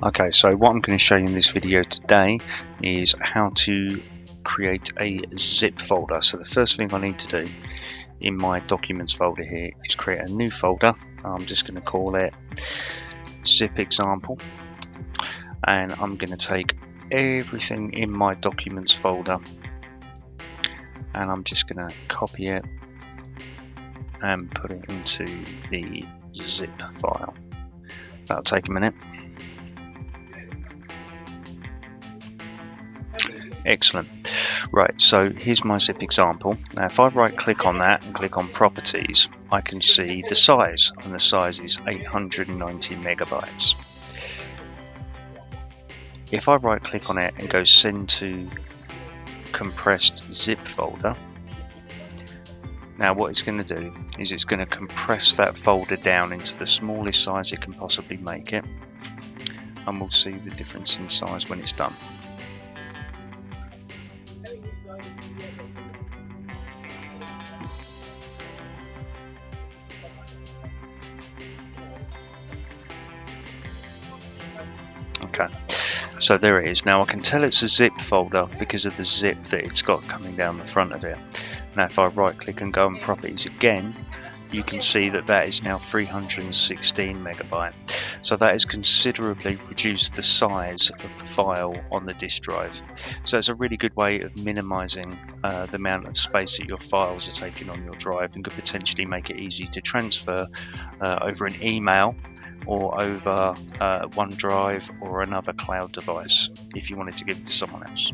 Okay, so what I'm going to show you in this video today is how to create a zip folder. So the first thing I need to do in my documents folder here is create a new folder. I'm just going to call it zip example, and I'm going to take everything in my documents folder and I'm just going to copy it and put it into the zip file. That'll take a minute. Excellent. Right, so here's my zip example. Now if I right click on that and click on properties, I can see the size, and the size is 890 megabytes. If I right click on it and go send to compressed zip folder, now what it's going to do is it's going to compress that folder down into the smallest size it can possibly make it, and we'll see the difference in size when it's done. Okay, so there it is. Now I can tell it's a zip folder because of the zip that it's got coming down the front of it. Now if I right click and go on properties again, you can see that that is now 316 megabyte. So that has considerably reduced the size of the file on the disk drive. So it's a really good way of minimizing the amount of space that your files are taking on your drive, and could potentially make it easy to transfer over an email or over OneDrive or another cloud device if you wanted to give it to someone else.